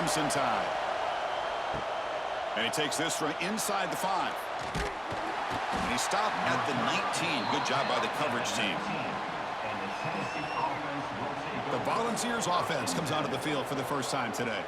Crimson Tide. And he takes this from inside the 5. And he stopped at the 19. Good job by the coverage team. The Volunteers offense comes onto the field for the first time today.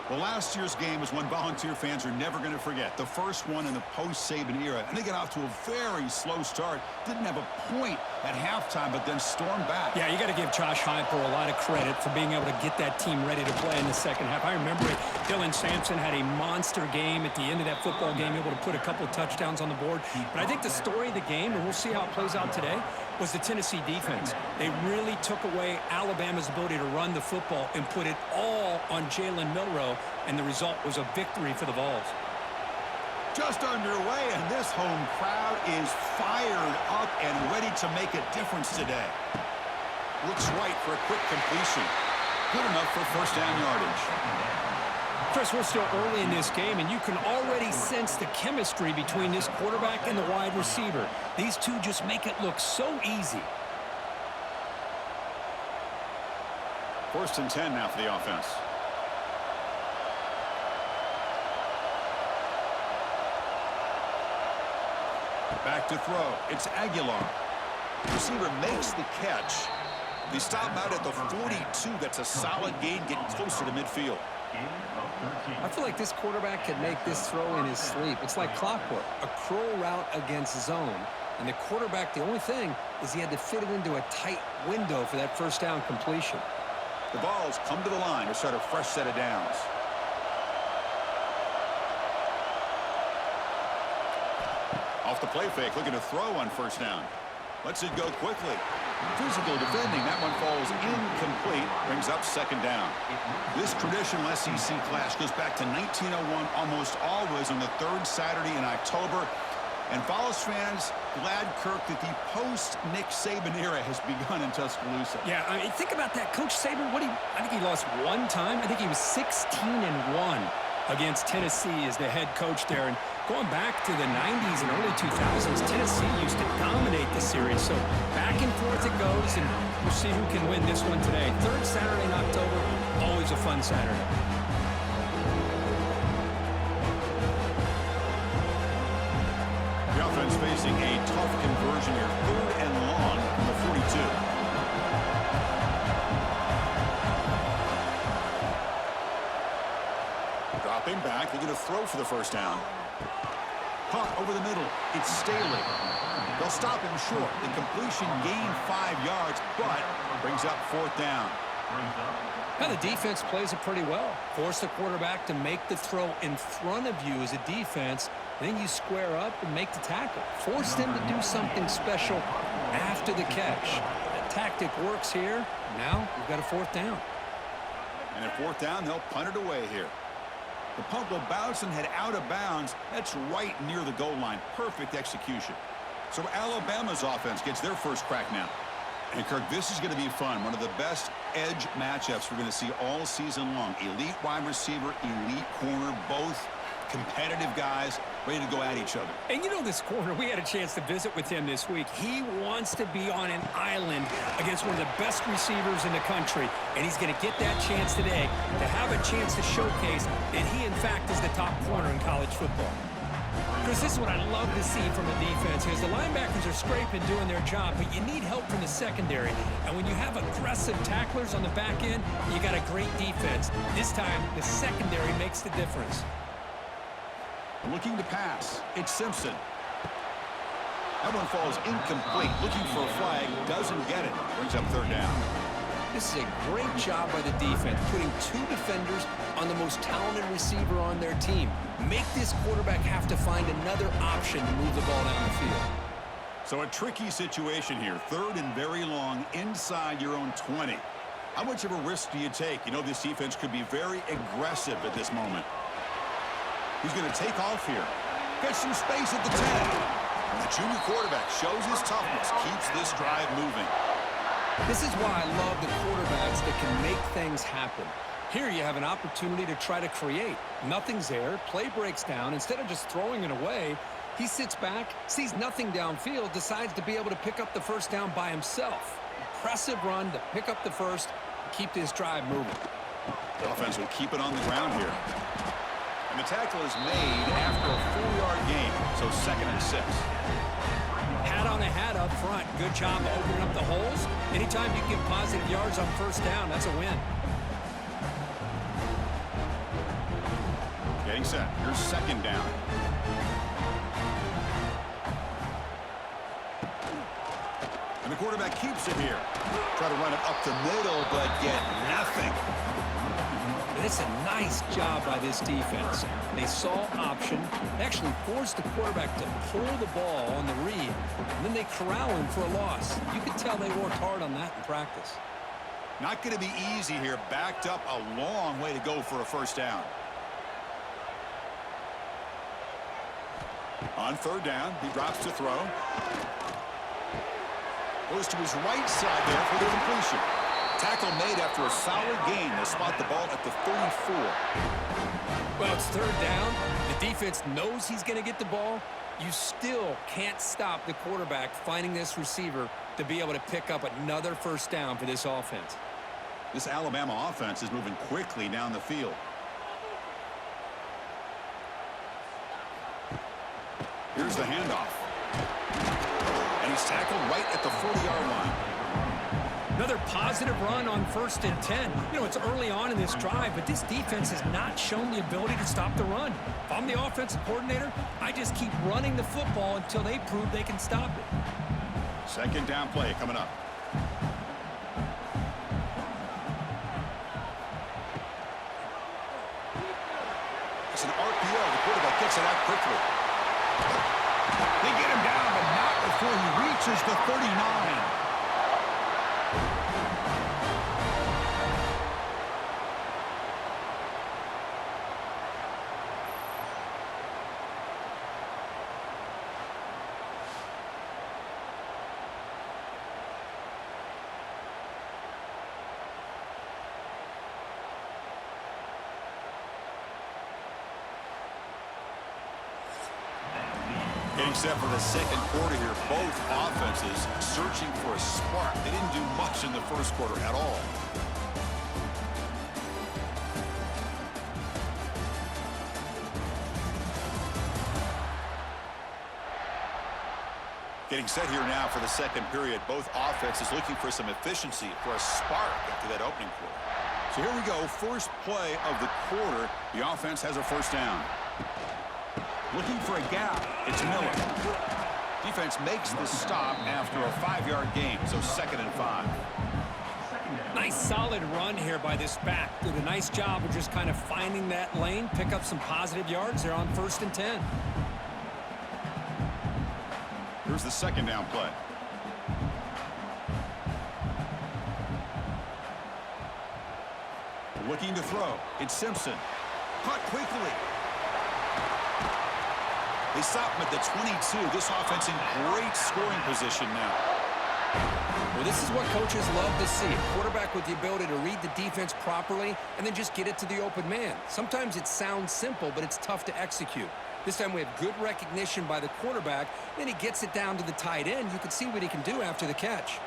Well, last year's game was one Volunteer fans are never going to forget. The first one in the post-Saban era. And they got off to a very slow start. Didn't have a point at halftime, but then stormed back. Yeah, you got to give Josh Heupel a lot of credit for being able to get that team ready to play in the second half. I remember it. Dylan Sampson had a monster game at the end of that football game, able to put a couple of touchdowns on the board. But I think the story of the game, and we'll see how it plays out today, was the Tennessee defense. They really took away Alabama's ability to run the football and put it all on Jalen Milroe, and the result was a victory for the Vols. Just underway, and this home crowd is fired up and ready to make a difference today. Looks right for a quick completion. Good enough for first down yardage. Chris, we're still early in this game, and you can already sense the chemistry between this quarterback and the wide receiver. These two just make it look so easy. 1st and 10 now for the offense. Back to throw. It's Aguilar. The receiver makes the catch. They stop out at the 42. That's a solid gain, getting closer to midfield. I feel like this quarterback could make this throw in his sleep. It's like clockwork, a curl route against zone. And the quarterback, the only thing is he had to fit it into a tight window for that first down completion. The Vols come to the line to start a fresh set of downs. Off the play fake, looking to throw on first down. Lets it go quickly. Physical defending. That one falls incomplete. Brings up second down. This traditional SEC clash goes back to 1901, almost always on the 3rd Saturday in October. And Vols fans glad, Kirk, that the post-Nick Saban era has begun in Tuscaloosa. Yeah, I mean, think about that. Coach Saban, I think he lost one time. I think he was 16-1 against Tennessee as the head coach there. And going back to the 90s and early 2000s, Tennessee used to dominate the series. So back and forth it goes, and we'll see who can win this one today. 3rd Saturday in October, always a fun Saturday. The offense facing a tough conversion here. 3rd and long from the 42. Dropping back, they're going to throw for the first down. Caught over the middle. It's Staley. They'll stop him short. The completion gained 5 yards, but brings up 4th down. Now the defense plays it pretty well. Force the quarterback to make the throw in front of you as a defense. Then you square up and make the tackle. Force them to do something special after the catch. The tactic works here. Now we've got a 4th down. And at 4th down, they'll punt it away here. The punt will bounce and head out of bounds. That's right near the goal line. Perfect execution. So Alabama's offense gets their first crack now. And, Kirk, this is going to be fun. One of the best edge matchups we're going to see all season long. Elite wide receiver, elite corner, both competitive guys ready to go at each other. And you know this corner, we had a chance to visit with him this week. He wants to be on an island against one of the best receivers in the country, and he's going to get that chance today to have a chance to showcase that he, in fact, is the top corner in college football. Chris, this is what I love to see from a defense, is the linebackers are scraping, doing their job, but you need help from the secondary. And when you have aggressive tacklers on the back end, you got a great defense. This time, the secondary makes the difference. Looking to pass. It's Simpson. That one falls incomplete. Looking for a flag. Doesn't get it. Brings up 3rd down. This is a great job by the defense, putting 2 defenders on the most talented receiver on their team. Make this quarterback have to find another option to move the ball down the field. So a tricky situation here. 3rd and very long inside your own 20. How much of a risk do you take? You know this defense could be very aggressive at this moment. He's going to take off here. Gets some space at the 10. And the junior quarterback shows his toughness, keeps this drive moving. This is why I love the quarterbacks that can make things happen. Here you have an opportunity to try to create. Nothing's there. Play breaks down. Instead of just throwing it away, he sits back, sees nothing downfield, decides to be able to pick up the first down by himself. Impressive run to pick up the first, keep this drive moving. Offense will keep it on the ground here. And the tackle is made after a 4-yard gain, so 2nd and 6. Hat on a hat up front. Good job opening up the holes. Anytime you get positive yards on first down, that's a win. Getting set. Here's 2nd down. And the quarterback keeps it here. Try to run it up the middle, but get nothing. And it's a nice job by this defense. They saw option, actually forced the quarterback to pull the ball on the read, and then they corral him for a loss. You could tell they worked hard on that in practice. Not going to be easy here. Backed up a long way to go for a first down. On 3rd down, he drops to throw. Goes to his right side there for the completion. Tackle made after a solid gain. They'll spot the ball at the 34. Well, it's 3rd down. The defense knows he's going to get the ball. You still can't stop the quarterback finding this receiver to be able to pick up another first down for this offense. This Alabama offense is moving quickly down the field. Here's the handoff. And he's tackled right at the 40-yard line. Another positive run on 1st and 10. You know, it's early on in this drive, but this defense has not shown the ability to stop the run. If I'm the offensive coordinator, I just keep running the football until they prove they can stop it. 2nd down play coming up. It's an RPO. The quarterback gets it out quickly. They get him down, but not before he reaches the 39. Getting set for the 2nd quarter here. Both offenses searching for a spark. They didn't do much in the 1st quarter at all. Getting set here now for the 2nd period. Both offenses looking for some efficiency, for a spark after that opening quarter. So here we go. First play of the quarter. The offense has a first down. Looking for a gap. It's Miller. Defense makes the stop after a 5-yard gain, so 2nd and 5. Nice solid run here by this back. Did a nice job of just kind of finding that lane, pick up some positive yards. They're on 1st and 10. Here's the 2nd down play. Looking to throw. It's Simpson. Caught quickly. They stop him at the 22. This offense in great scoring position now. Well, this is what coaches love to see. A quarterback with the ability to read the defense properly and then just get it to the open man. Sometimes it sounds simple, but it's tough to execute. This time we have good recognition by the quarterback. Then he gets it down to the tight end. You can see what he can do after the catch.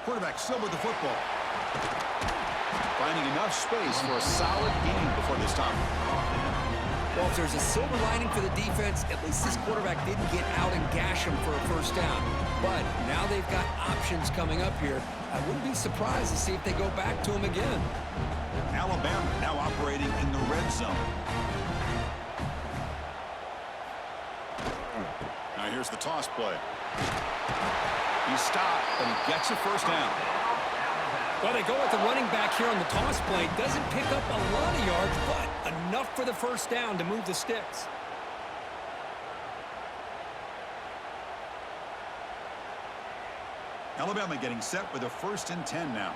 Quarterback still with the football. Finding enough space for a solid gain before they stop him. Well, if there's a silver lining for the defense, at least this quarterback didn't get out and gash him for a first down. But now they've got options coming up here. I wouldn't be surprised to see if they go back to him again. Alabama now operating in the red zone. Now here's the toss play. He stopped, but he gets a first down. Well, they go with the running back here on the toss play. Doesn't pick up a lot of yards, but enough for the first down to move the sticks. Alabama getting set with a 1st and 10 now.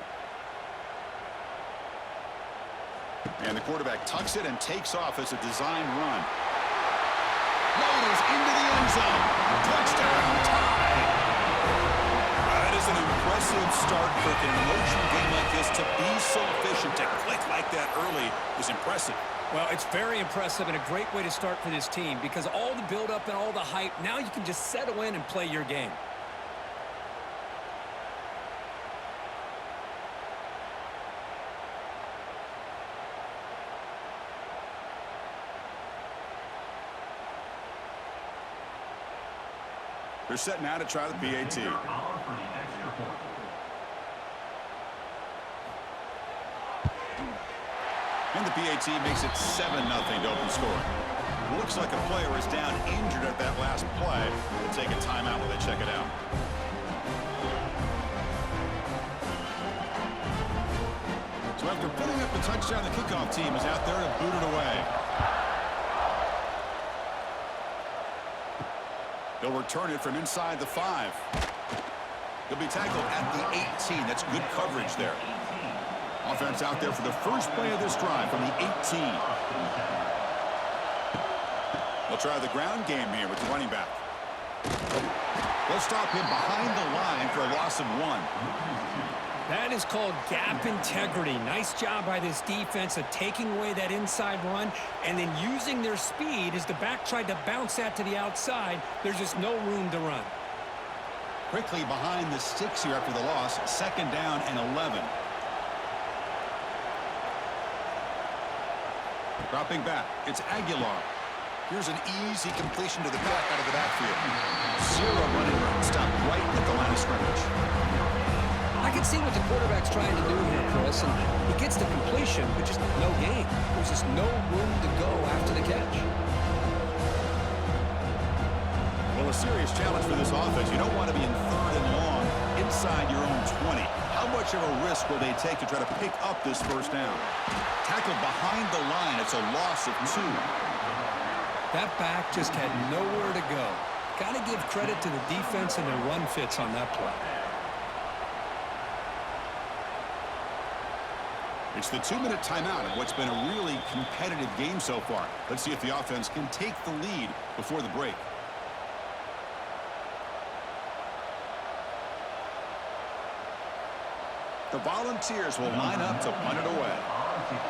And the quarterback tucks it and takes off as a design run. Loaders into the end zone. Touchdown, tie. That is an impressive start, Kirk. In an emotional game like this, to be so efficient, to click like that early is impressive. Well, it's very impressive and a great way to start for this team because all the build-up and all the hype, now you can just settle in and play your game. They're set now to try the PAT. And the PAT makes it 7-0 to open scoring. Looks like a player is down injured at that last play. We'll take a timeout while they check it out. So after putting up the touchdown, the kickoff team is out there to boot it away. They'll return it from inside the 5. He'll be tackled at the 18. That's good coverage there. Offense out there for the first play of this drive from the 18. They'll try the ground game here with the running back. They'll stop him behind the line for a loss of 1. That is called gap integrity. Nice job by this defense of taking away that inside run and then using their speed as the back tried to bounce that to the outside. There's just no room to run. Quickly behind the sticks here after the loss. 2nd down and 11. Dropping back, it's Aguilar. Here's an easy completion to the back out of the backfield. 0 running room. Stop right at the line of scrimmage. I can see what the quarterback's trying to do here, Chris, and he gets the completion, but just no gain. There's just no room to go after the catch. Well, a serious challenge for this offense. You don't want to be in 3rd and long inside your own 20. How much of a risk will they take to try to pick up this 1st down? Tackled behind the line. It's a loss of 2. That back just had nowhere to go. Got to give credit to the defense and their run fits on that play. It's the 2-minute timeout in what's been a really competitive game so far. Let's see if the offense can take the lead before the break. The Volunteers will line up to punt it away.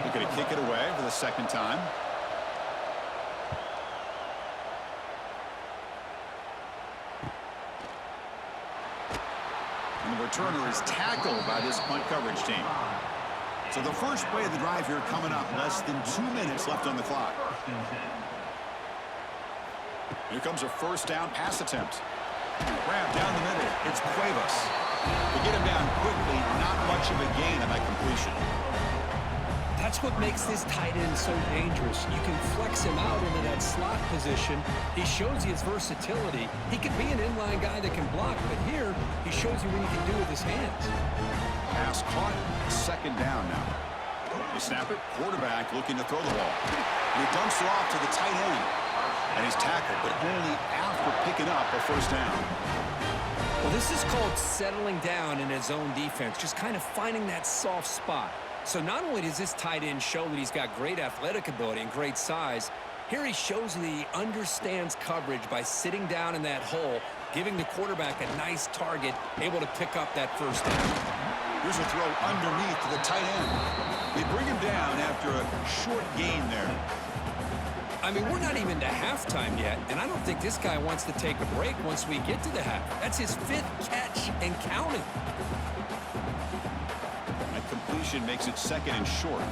They're going to kick it away for the 2nd time. And the returner is tackled by this punt coverage team. So the first play of the drive here coming up. Less than 2 minutes left on the clock. Here comes a 1st down pass attempt. Grab down the middle. It's Cuevas. To get him down quickly, not much of a gain on that completion. That's what makes this tight end so dangerous. You can flex him out into that slot position. He shows you his versatility. He can be an inline guy that can block, but here he shows you what he can do with his hands. Pass caught. 2nd down now. They snap it. Quarterback looking to throw the ball. And he dumps it off to the tight end. And he's tackled, but only after picking up a 1st down. Well, this is called settling down in his own defense, just kind of finding that soft spot. So not only does this tight end show that he's got great athletic ability and great size, here he shows that he understands coverage by sitting down in that hole, giving the quarterback a nice target, able to pick up that 1st down. Here's a throw underneath to the tight end. They bring him down after a short gain there. I mean, we're not even to halftime yet, and I don't think this guy wants to take a break once we get to the half. That's his 5th catch and counting. That completion makes it 2nd and short.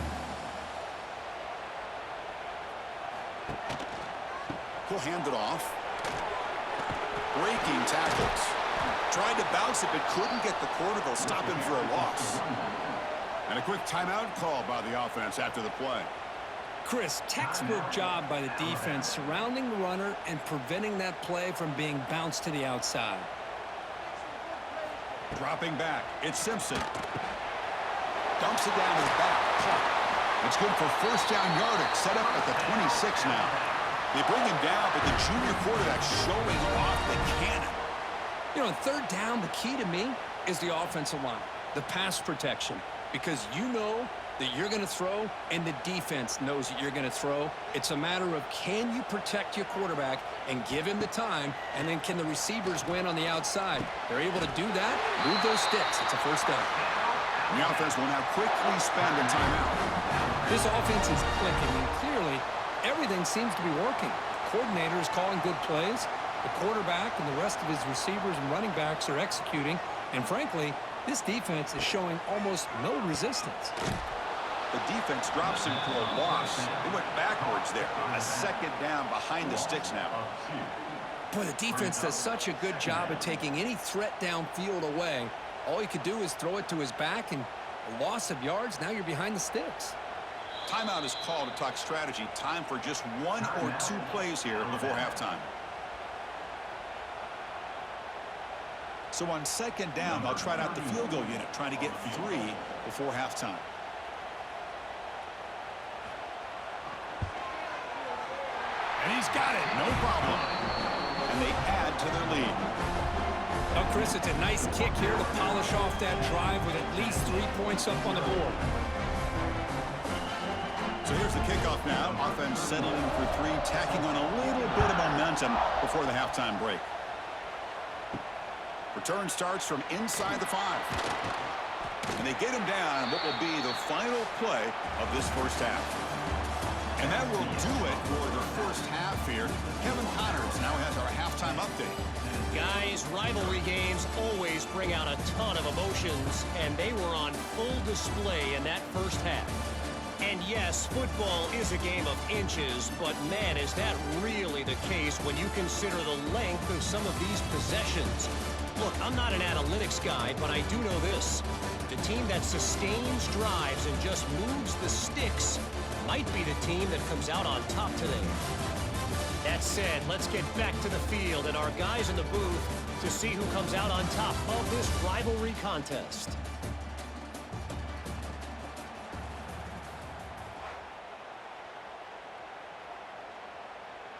He'll hand it off. Breaking tackles. Tried to bounce it, but couldn't get the corner. They'll stop him for a loss. And a quick timeout call by the offense after the play. Chris, textbook job by the defense surrounding the runner and preventing that play from being bounced to the outside. Dropping back, it's Simpson. Dumps it down to the back. Caught. It's good for 1st down yardage. Set up at the 26 now. They bring him down, but the junior quarterback showing off the cannon. You know, on 3rd down, the key to me is the offensive line, the pass protection, because you know that you're going to throw, and the defense knows that you're going to throw. It's a matter of can you protect your quarterback and give him the time, and then can the receivers win on the outside? They're able to do that, move those sticks. It's a 1st down. And the offense will now quickly spend a timeout. This offense is clicking, and clearly everything seems to be working. The coordinator is calling good plays. The quarterback and the rest of his receivers and running backs are executing, and frankly, this defense is showing almost no resistance. The defense drops him for a loss. They went backwards there. A 2nd down behind the sticks now. Boy, the defense does such a good job of taking any threat downfield away. All you could do is throw it to his back, and a loss of yards, now you're behind the sticks. Timeout is called to talk strategy. Time for just 1 or 2 plays here before halftime. So on second down, they'll try out the field goal unit, trying to get 3 before halftime. And he's got it, no problem. And they add to their lead. Well, Chris, it's a nice kick here to polish off that drive with at least 3 points up on the board. So here's the kickoff now. Offense settling for 3, tacking on a little bit of momentum before the halftime break. Return starts from inside the 5. And they get him down what will be the final play of this first half. And that will do it for the first half here. Kevin Connors now has our halftime update. Guys, rivalry games always bring out a ton of emotions, and they were on full display in that first half. And yes, football is a game of inches, but man, is that really the case when you consider the length of some of these possessions. Look, I'm not an analytics guy, but I do know this. The team that sustains drives and just moves the sticks might be the team that comes out on top today. That said, let's get back to the field and our guys in the booth to see who comes out on top of this rivalry contest.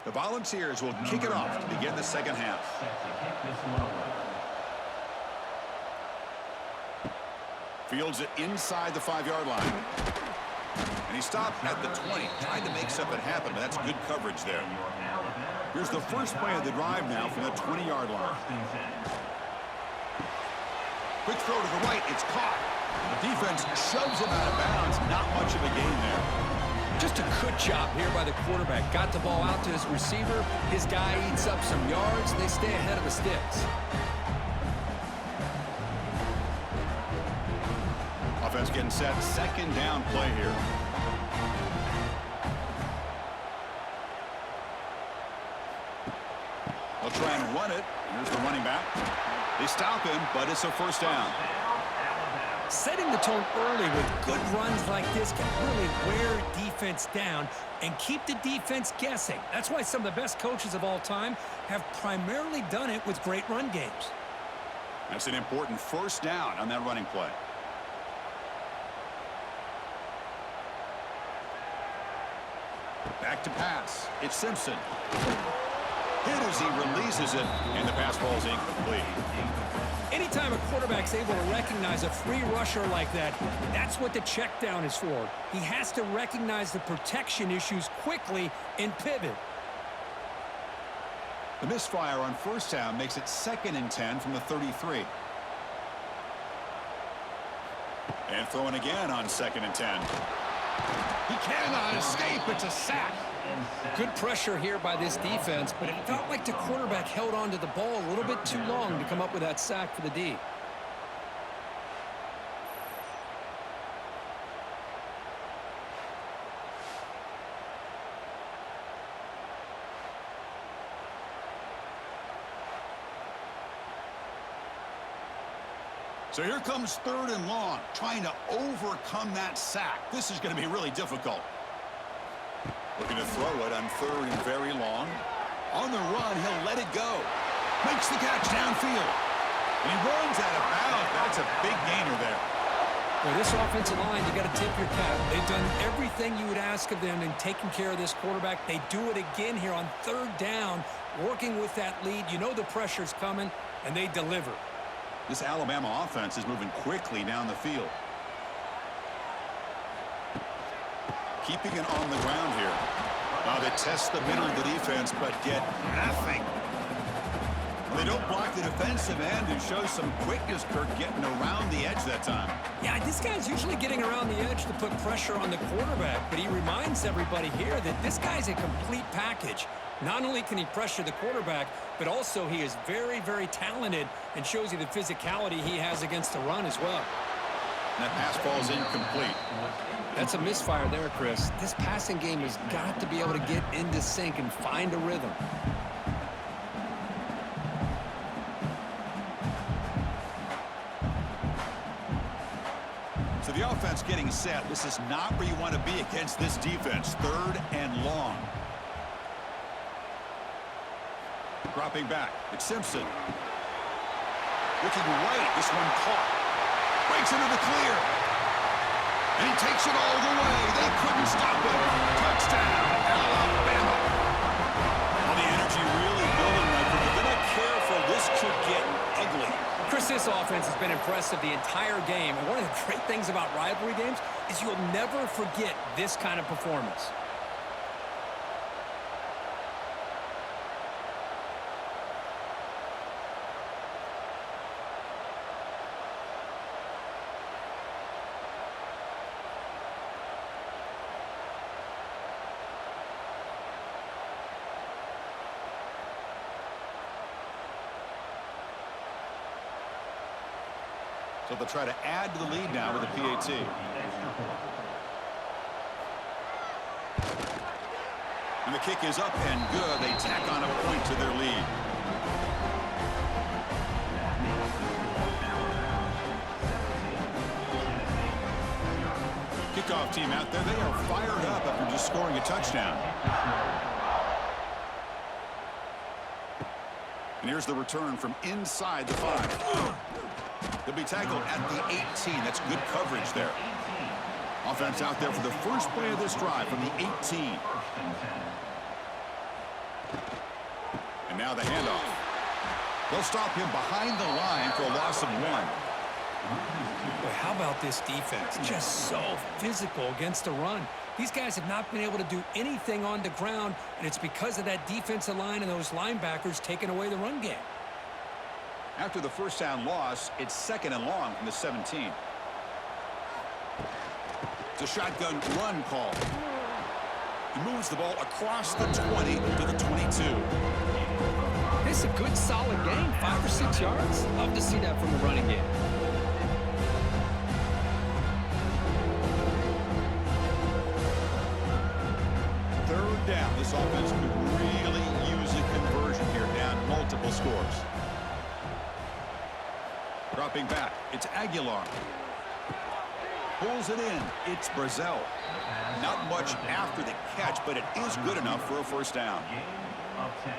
The Volunteers will kick it off to begin the second half. Fields it inside the 5-yard line. And he stopped at the 20, tried to make something happen, but that's good coverage there. Here's the first play of the drive now from the 20-yard line. Quick throw to the right, it's caught. The defense shoves him out of bounds, not much of a gain there. Just a good job here by the quarterback. Got the ball out to his receiver. His guy eats up some yards. They stay ahead of the sticks. Offense getting set. Second down play here. They'll try and run it. Here's the running back. They stop him, but it's a first down. Setting the tone early with good runs like this can really wear defense down and keep the defense guessing. That's why some of the best coaches of all time have primarily done it with great run games. That's an important first down on that running play. Back to pass. It's Simpson. Hit as he releases it, and the pass ball is incomplete. Anytime a quarterback's able to recognize a free rusher like that, that's what the check down is for. He has to recognize the protection issues quickly and pivot. The misfire on first down makes it 2nd and 10 from the 33. And throwing again on 2nd and 10. He cannot escape. It's a sack. Good pressure here by this defense, but it felt like the quarterback held on to the ball a little bit too long to come up with that sack for the D. So here comes 3rd and long, trying to overcome that sack. This is going to be really difficult. Looking to throw it on 3rd and very long. On the run, he'll let it go. Makes the catch downfield. And he runs out of bounds. That's a big gainer there. Well, this offensive line, you got to tip your cap. They've done everything you would ask of them in taking care of this quarterback. They do it again here on 3rd down, working with that lead. You know the pressure's coming, and they deliver. This Alabama offense is moving quickly down the field. Keeping it on the ground here. They test the middle of the defense, but get nothing. They don't block the defensive end, who shows some quickness, Kirk, getting around the edge that time. Yeah, this guy's usually getting around the edge to put pressure on the quarterback, but he reminds everybody here that this guy's a complete package. Not only can he pressure the quarterback, but also he is very, very talented and shows you the physicality he has against the run as well. And that pass ball is incomplete. That's a misfire there, Chris. This passing game has got to be able to get into sync and find a rhythm. So the offense getting set. This is not where you want to be against this defense. 3rd and long. Dropping back. It's Simpson. Looking right. This one caught. Breaks into the clear. And he takes it all the way. They couldn't stop him. Touchdown, Alabama. Well, the energy really building, Michael. But they're not careful. This could get ugly. Chris, this offense has been impressive the entire game. And one of the great things about rivalry games is you'll never forget this kind of performance. So they'll try to add to the lead now with a PAT. And the kick is up and good. They tack on a point to their lead. Kickoff team out there. They are fired up after just scoring a touchdown. And here's the return from inside the 5. They'll be tackled at the 18. That's good coverage there. Offense out there for the first play of this drive from the 18. And now the handoff. They'll stop him behind the line for a loss of 1. Boy, how about this defense? Just so physical against the run. These guys have not been able to do anything on the ground, and it's because of that defensive line and those linebackers taking away the run game. After the first down loss, it's 2nd and long from the 17. It's a shotgun run call. He moves the ball across the 20 to the 22. This is a good, solid game. 5 or 6 yards. Love to see that from the running game. Third down. This offense could really use a conversion here, down multiple scores. Dropping back, it's Aguilar. Pulls it in, it's Brazzell. Not much after the catch, but it is good enough for a first down.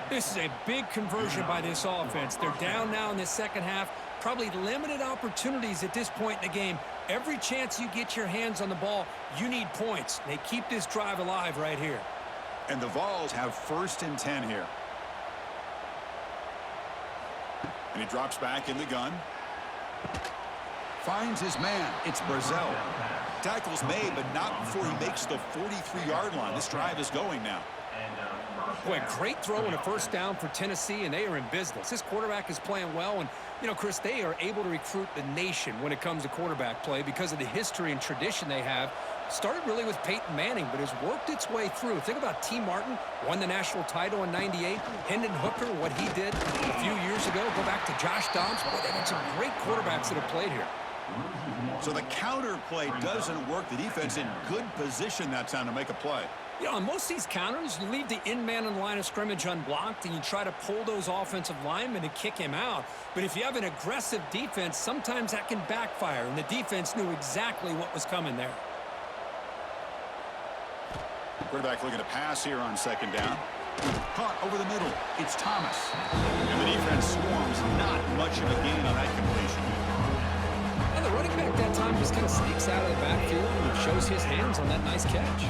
This is a big conversion by this offense. They're down now in the second half. Probably limited opportunities at this point in the game. Every chance you get your hands on the ball, you need points. They keep this drive alive right here. And the Vols have 1st and 10 here. And he drops back in the gun. Finds his man. It's Brazzell. Tackle's made, but not before he makes the 43-yard line. This drive is going now. Boy, great throw and a first down for Tennessee, and they are in business. This quarterback is playing well, and, you know, Chris, they are able to recruit the nation when it comes to quarterback play because of the history and tradition they have. Started really with Peyton Manning, but has worked its way through. Think about T. Martin, won the national title in '98. Hendon Hooker, what he did a few years ago. Go back to Josh Dobbs. Boy, they've had some great quarterbacks that have played here. So the counter play doesn't work. The defense in good position that time to make a play. You know, on most of these counters, you leave the in-man in the line of scrimmage unblocked, and you try to pull those offensive linemen to kick him out. But if you have an aggressive defense, sometimes that can backfire, and the defense knew exactly what was coming there. Quarterback looking to pass here on 2nd down. Caught over the middle. It's Thomas. And the defense swarms. Not much of a gain on that completion. And the running back that time just kind of sneaks out of the backfield and shows his hands on that nice catch.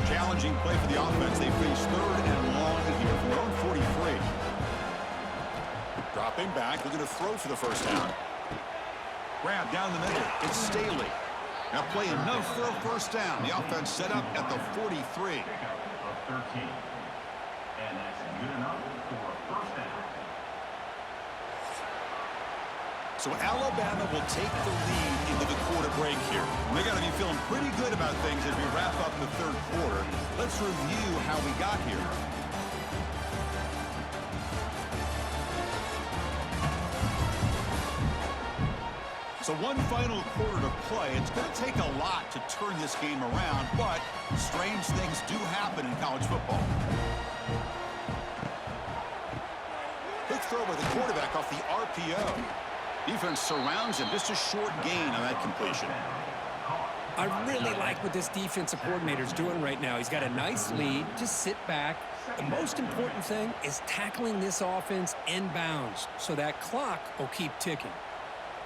Challenging play for the offense. They face 3rd and long here from their own 43. Dropping back, looking to throw for the first down. Grab down the middle. It's Staley. Now play enough for a first down. The offense set up at the 43. So Alabama will take the lead into the quarter break here. And they got to be feeling pretty good about things as we wrap up the 3rd quarter. Let's review how we got here. So one final quarter to play. It's going to take a lot to turn this game around, but strange things do happen in college football. Quick throw by the quarterback off the RPO. Defense surrounds him. Just a short gain on that completion. I really like what this defensive coordinator is doing right now. He's got a nice lead. Just sit back. The most important thing is tackling this offense inbounds so that clock will keep ticking.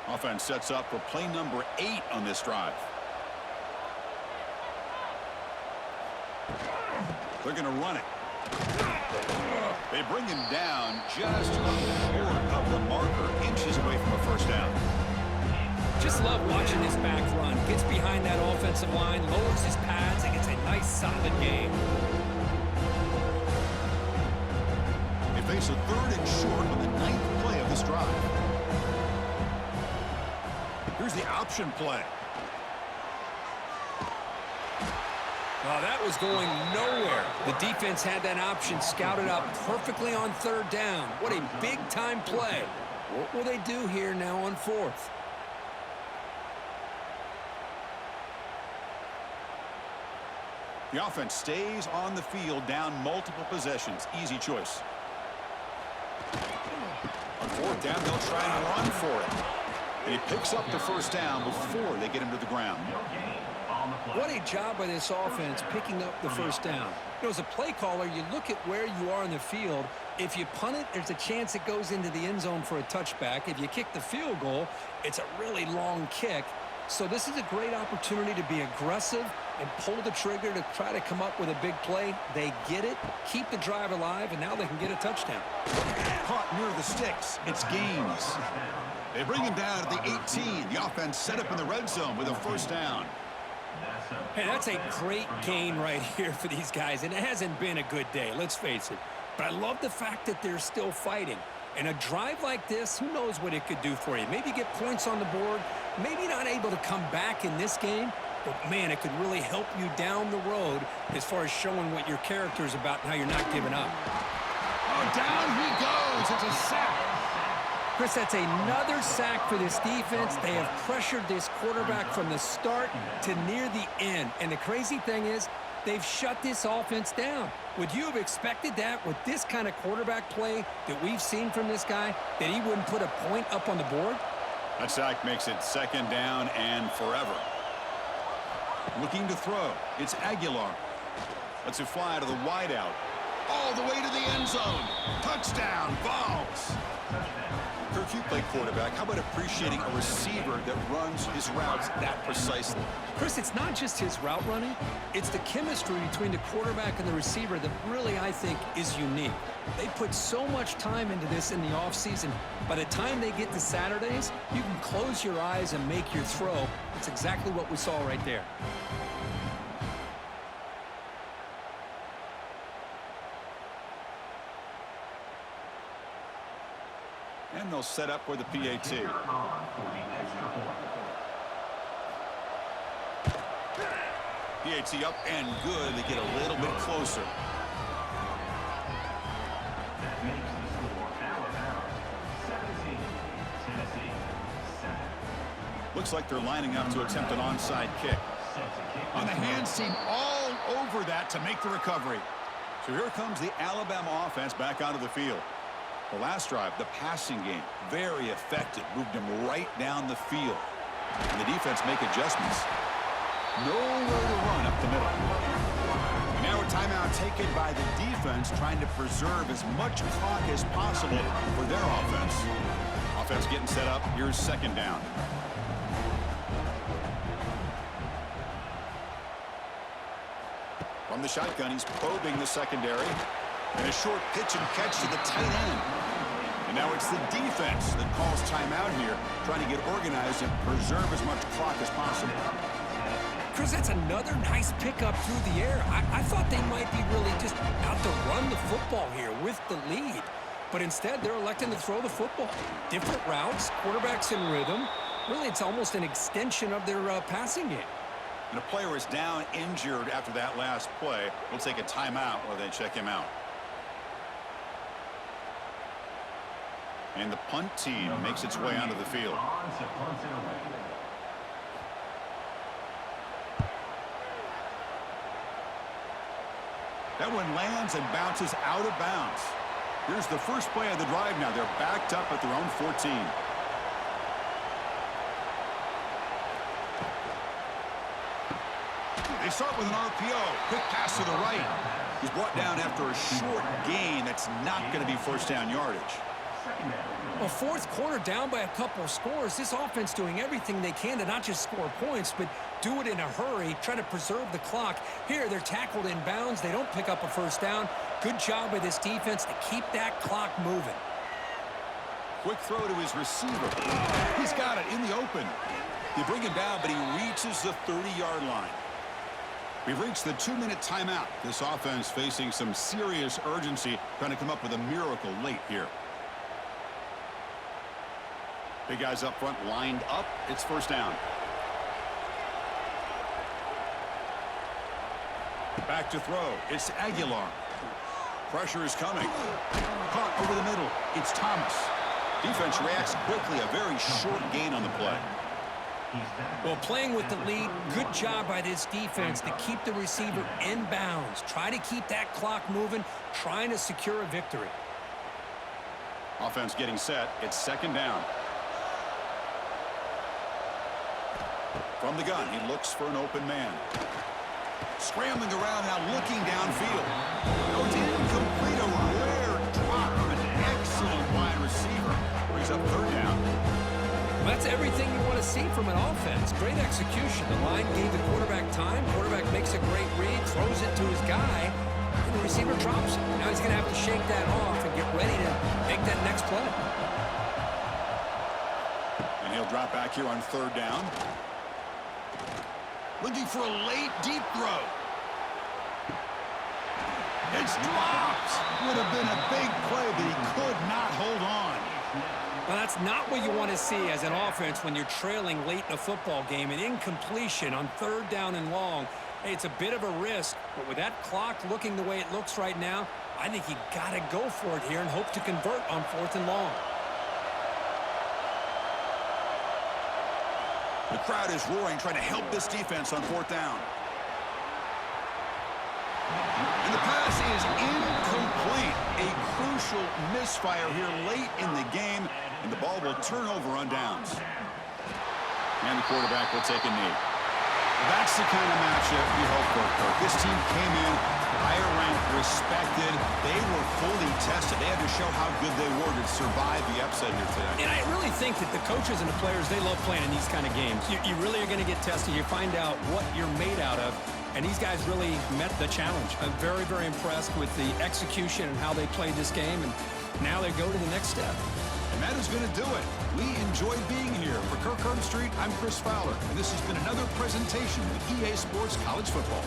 Offense sets up for play number 8 on this drive. They're going to run it. They bring him down just short of the marker, inches away from a first down. Just love watching this back run. Gets behind that offensive line, lowers his pads, and gets a nice solid gain. They face a 3rd and short on the 9th play of this drive. Here's the option play. Oh, that was going nowhere. The defense had that option scouted up perfectly on 3rd down. What a big-time play. What will they do here now on 4th? The offense stays on the field down multiple possessions. Easy choice. On 4th down, they'll try and run for it. And he picks up the first down before they get him to the ground. What a job by this offense picking up the first down. You know, as a play caller, you look at where you are in the field. If you punt it, there's a chance it goes into the end zone for a touchback. If you kick the field goal, it's a really long kick. So this is a great opportunity to be aggressive and pull the trigger to try to come up with a big play. They get it, keep the drive alive, and now they can get a touchdown. Caught near the sticks. It's Gaines. They bring him down at the 18. The offense set up in the red zone with a first down. Hey, that's a great gain right here for these guys, and it hasn't been a good day, let's face it. But I love the fact that they're still fighting. And a drive like this, who knows what it could do for you. Maybe get points on the board, maybe not able to come back in this game, but, man, it could really help you down the road as far as showing what your character is about and how you're not giving up. Oh, down he goes. It's a sack. Chris, that's another sack for this defense. They have pressured this quarterback from the start to near the end. And the crazy thing is, they've shut this offense down. Would you have expected that with this kind of quarterback play that we've seen from this guy, that he wouldn't put a point up on the board? That sack makes it 2nd down and forever. Looking to throw. It's Aguilar. Lets it fly to the wideout. All the way to the end zone. Touchdown, Vols. Kirk, you play quarterback. How about appreciating a receiver that runs his routes that precisely? Chris, it's not just his route running. It's the chemistry between the quarterback and the receiver that really, I think, is unique. They put so much time into this in the offseason. By the time they get to Saturdays, you can close your eyes and make your throw. It's exactly what we saw right there. And they'll set up with a PAT. PAT up and good. They get a little bit closer. Looks like they're lining up to attempt an onside kick. On the hands team all over that to make the recovery. So here comes the Alabama offense back onto the field. The last drive, the passing game, very effective. Moved them right down the field. And the defense make adjustments. Nowhere to run up the middle. And now a timeout taken by the defense, trying to preserve as much clock as possible for their offense. Offense getting set up. Here's 2nd down. From the shotgun, he's probing the secondary. And a short pitch and catch to the tight end. And now it's the defense that calls timeout here, trying to get organized and preserve as much clock as possible. Chris, that's another nice pickup through the air. I thought they might be really just out to run the football here with the lead. But instead, they're electing to throw the football. Different routes, quarterbacks in rhythm. Really, it's almost an extension of their passing game. And a player is down injured after that last play. We'll take a timeout while they check him out. And the punt team makes its way onto the field. That one lands and bounces out of bounds. Here's the first play of the drive now. They're backed up at their own 14. They start with an RPO. Quick pass to the right. He's brought down after a short gain. That's not going to be first down yardage. Well, fourth quarter down by a couple of scores. This offense doing everything they can to not just score points, but do it in a hurry, try to preserve the clock. Here, they're tackled in bounds. They don't pick up a first down. Good job by this defense to keep that clock moving. Quick throw to his receiver. He's got it in the open. They bring him down, but he reaches the 30-yard line. We've reached the 2-minute timeout. This offense facing some serious urgency, trying to come up with a miracle late here. Big guys up front lined up. It's first down. Back to throw. It's Aguilar. Pressure is coming. Caught over the middle. It's Thomas. Defense reacts quickly. A very short gain on the play. Well, playing with the lead, good job by this defense to keep the receiver in bounds. Try to keep that clock moving, trying to secure a victory. Offense getting set. It's second down. From the gun, he looks for an open man. Scrambling around now, looking downfield. No, it's incomplete. A rare drop from an excellent wide receiver. Brings up third down. Well, that's everything you want to see from an offense. Great execution. The line gave the quarterback time. Quarterback makes a great read, throws it to his guy, and the receiver drops it. Now he's going to have to shake that off and get ready to make that next play. And he'll drop back here on third down. Looking for a late, deep throw. It's dropped. Would have been a big play, but he could not hold on. Well, that's not what you want to see as an offense when you're trailing late in a football game. An incompletion on third down and long. Hey, it's a bit of a risk, but with that clock looking the way it looks right now, I think you got to go for it here and hope to convert on fourth and long. The crowd is roaring, trying to help this defense on fourth down. And the pass is incomplete. A crucial misfire here late in the game, and the ball will turn over on downs. And the quarterback will take a knee. That's the kind of matchup you hope for, Kirk. This team came in higher ranked, respected. They were fully tested. They had to show how good they were to survive the upset here today. And I really think that the coaches and the players, they love playing in these kind of games. You really are going to get tested. You find out what you're made out of. And these guys really met the challenge. I'm very, very impressed with the execution and how they played this game. And now they go to the next step. And that is going to do it. We enjoyed being here. For Kirk Herbstreit, I'm Chris Fowler. And this has been another presentation of EA Sports College Football.